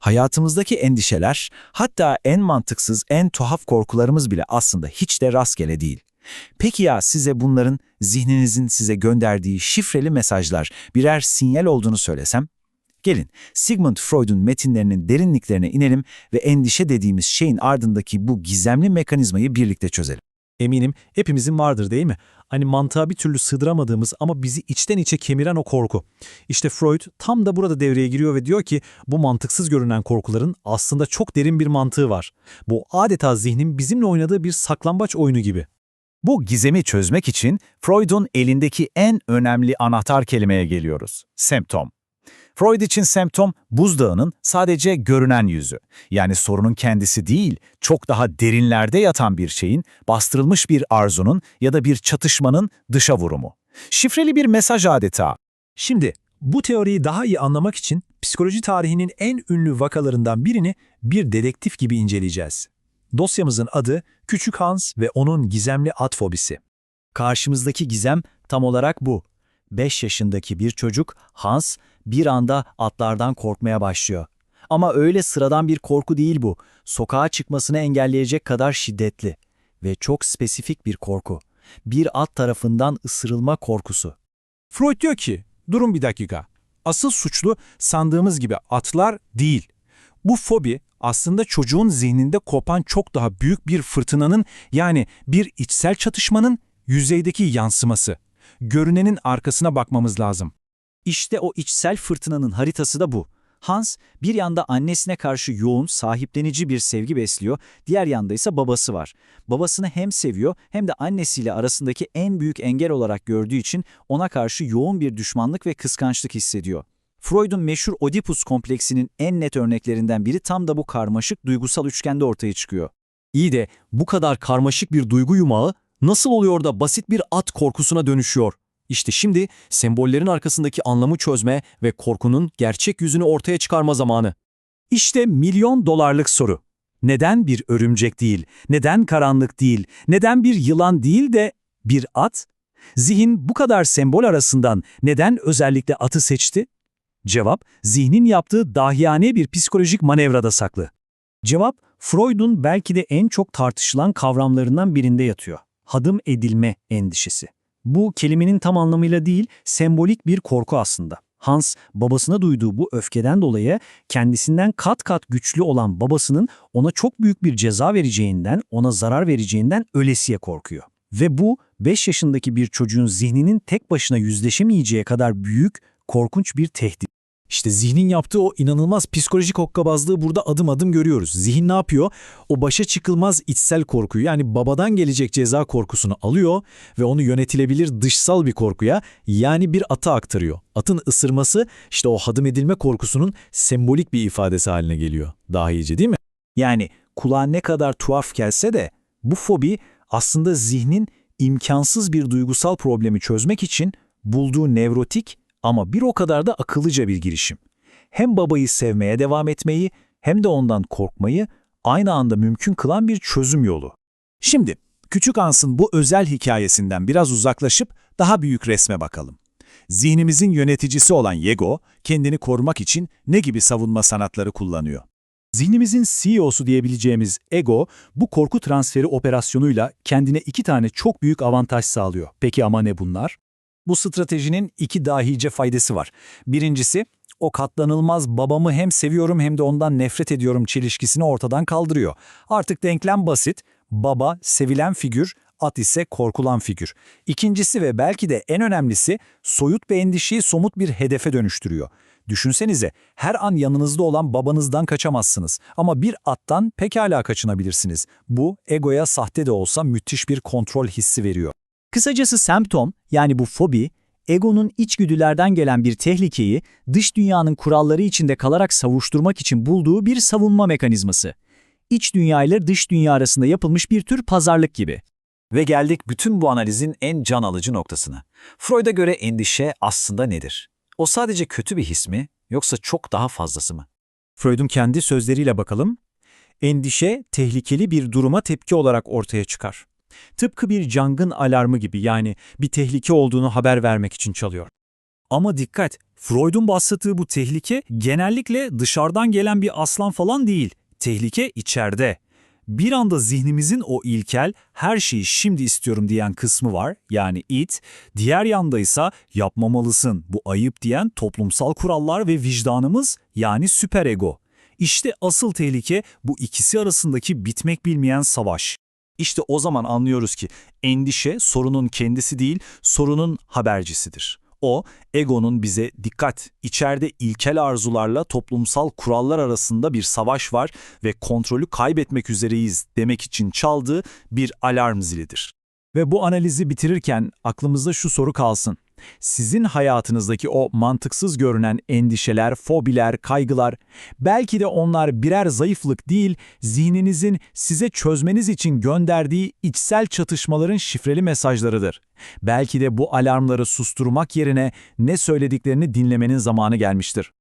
Hayatımızdaki endişeler, hatta en mantıksız, en tuhaf korkularımız bile aslında hiç de rastgele değil. Peki ya size bunların zihninizin size gönderdiği şifreli mesajlar, birer sinyal olduğunu söylesem? Gelin, Sigmund Freud'un metinlerinin derinliklerine inelim ve endişe dediğimiz şeyin ardındaki bu gizemli mekanizmayı birlikte çözelim. Eminim hepimizin vardır değil mi? Hani mantığa bir türlü sığdıramadığımız ama bizi içten içe kemiren o korku. İşte Freud tam da burada devreye giriyor ve diyor ki bu mantıksız görünen korkuların aslında çok derin bir mantığı var. Bu adeta zihnin bizimle oynadığı bir saklambaç oyunu gibi. Bu gizemi çözmek için Freud'un elindeki en önemli anahtar kelimeye geliyoruz. Semptom. Freud için semptom, buzdağının sadece görünen yüzü. Yani sorunun kendisi değil, çok daha derinlerde yatan bir şeyin, bastırılmış bir arzunun ya da bir çatışmanın dışa vurumu. Şifreli bir mesaj adeta. Şimdi bu teoriyi daha iyi anlamak için psikoloji tarihinin en ünlü vakalarından birini bir dedektif gibi inceleyeceğiz. Dosyamızın adı Küçük Hans ve onun gizemli at fobisi. Karşımızdaki gizem tam olarak bu. 5 yaşındaki bir çocuk, Hans, bir anda atlardan korkmaya başlıyor. Ama öyle sıradan bir korku değil bu. Sokağa çıkmasını engelleyecek kadar şiddetli ve çok spesifik bir korku. Bir at tarafından ısırılma korkusu. Freud diyor ki, durun bir dakika. Asıl suçlu sandığımız gibi atlar değil. Bu fobi aslında çocuğun zihninde kopan çok daha büyük bir fırtınanın, yani bir içsel çatışmanın yüzeydeki yansıması. Görünenin arkasına bakmamız lazım. İşte o içsel fırtınanın haritası da bu. Hans bir yanda annesine karşı yoğun, sahiplenici bir sevgi besliyor, diğer yanda ise babası var. Babasını hem seviyor hem de annesiyle arasındaki en büyük engel olarak gördüğü için ona karşı yoğun bir düşmanlık ve kıskançlık hissediyor. Freud'un meşhur Oedipus kompleksinin en net örneklerinden biri tam da bu karmaşık duygusal üçgende ortaya çıkıyor. İyi de bu kadar karmaşık bir duygu yumağı nasıl oluyor da basit bir at korkusuna dönüşüyor? İşte şimdi sembollerin arkasındaki anlamı çözme ve korkunun gerçek yüzünü ortaya çıkarma zamanı. İşte milyon dolarlık soru. Neden bir örümcek değil, neden karanlık değil, neden bir yılan değil de bir at? Zihin bu kadar sembol arasından neden özellikle atı seçti? Cevap, zihnin yaptığı dahiyane bir psikolojik manevrada saklı. Cevap, Freud'un belki de en çok tartışılan kavramlarından birinde yatıyor. Hadım edilme endişesi. Bu kelimenin tam anlamıyla değil, sembolik bir korku aslında. Hans, babasına duyduğu bu öfkeden dolayı kendisinden kat kat güçlü olan babasının ona çok büyük bir ceza vereceğinden, ona zarar vereceğinden ölesiye korkuyor. Ve bu 5 yaşındaki bir çocuğun zihninin tek başına yüzleşemeyeceği kadar büyük, korkunç bir tehdit. İşte zihnin yaptığı o inanılmaz psikolojik hokkabazlığı burada adım adım görüyoruz. Zihin ne yapıyor? O başa çıkılmaz içsel korkuyu, yani babadan gelecek ceza korkusunu alıyor ve onu yönetilebilir dışsal bir korkuya, yani bir ata aktarıyor. Atın ısırması işte o hadım edilme korkusunun sembolik bir ifadesi haline geliyor. Daha iyice değil mi? Yani kulağa ne kadar tuhaf gelse de bu fobi aslında zihnin imkansız bir duygusal problemi çözmek için bulduğu nevrotik ama bir o kadar da akıllıca bir girişim. Hem babayı sevmeye devam etmeyi hem de ondan korkmayı aynı anda mümkün kılan bir çözüm yolu. Şimdi Küçük Hans'ın bu özel hikayesinden biraz uzaklaşıp daha büyük resme bakalım. Zihnimizin yöneticisi olan Yego, kendini korumak için ne gibi savunma sanatları kullanıyor? Zihnimizin CEO'su diyebileceğimiz ego, bu korku transferi operasyonuyla kendine 2 tane çok büyük avantaj sağlıyor. Peki ama ne bunlar? Bu stratejinin 2 dahice faydası var. Birincisi, o katlanılmaz babamı hem seviyorum hem de ondan nefret ediyorum çelişkisini ortadan kaldırıyor. Artık denklem basit, baba sevilen figür, at ise korkulan figür. İkincisi ve belki de en önemlisi, soyut bir endişeyi somut bir hedefe dönüştürüyor. Düşünsenize, her an yanınızda olan babanızdan kaçamazsınız ama bir attan pekala kaçınabilirsiniz. Bu, egoya sahte de olsa müthiş bir kontrol hissi veriyor. Kısacası semptom, yani bu fobi, egonun içgüdülerden gelen bir tehlikeyi dış dünyanın kuralları içinde kalarak savuşturmak için bulduğu bir savunma mekanizması. İç dünya ile dış dünya arasında yapılmış bir tür pazarlık gibi. Ve geldik bütün bu analizin en can alıcı noktasına. Freud'a göre endişe aslında nedir? O sadece kötü bir his mi, yoksa çok daha fazlası mı? Freud'un kendi sözleriyle bakalım. Endişe, tehlikeli bir duruma tepki olarak ortaya çıkar. Tıpkı bir yangın alarmı gibi, yani bir tehlike olduğunu haber vermek için çalıyor. Ama dikkat, Freud'un bahsettiği bu tehlike genellikle dışarıdan gelen bir aslan falan değil. Tehlike içeride. Bir anda zihnimizin o ilkel, her şeyi şimdi istiyorum diyen kısmı var, yani it. Diğer yanda ise yapmamalısın, bu ayıp diyen toplumsal kurallar ve vicdanımız, yani süperego. İşte asıl tehlike bu ikisi arasındaki bitmek bilmeyen savaş. İşte o zaman anlıyoruz ki endişe sorunun kendisi değil, sorunun habercisidir. O, egonun bize dikkat, içeride ilkel arzularla toplumsal kurallar arasında bir savaş var ve kontrolü kaybetmek üzereyiz demek için çaldığı bir alarm zilidir. Ve bu analizi bitirirken aklımızda şu soru kalsın. Sizin hayatınızdaki o mantıksız görünen endişeler, fobiler, kaygılar, belki de onlar birer zayıflık değil, zihninizin size çözmeniz için gönderdiği içsel çatışmaların şifreli mesajlarıdır. Belki de bu alarmları susturmak yerine ne söylediklerini dinlemenin zamanı gelmiştir.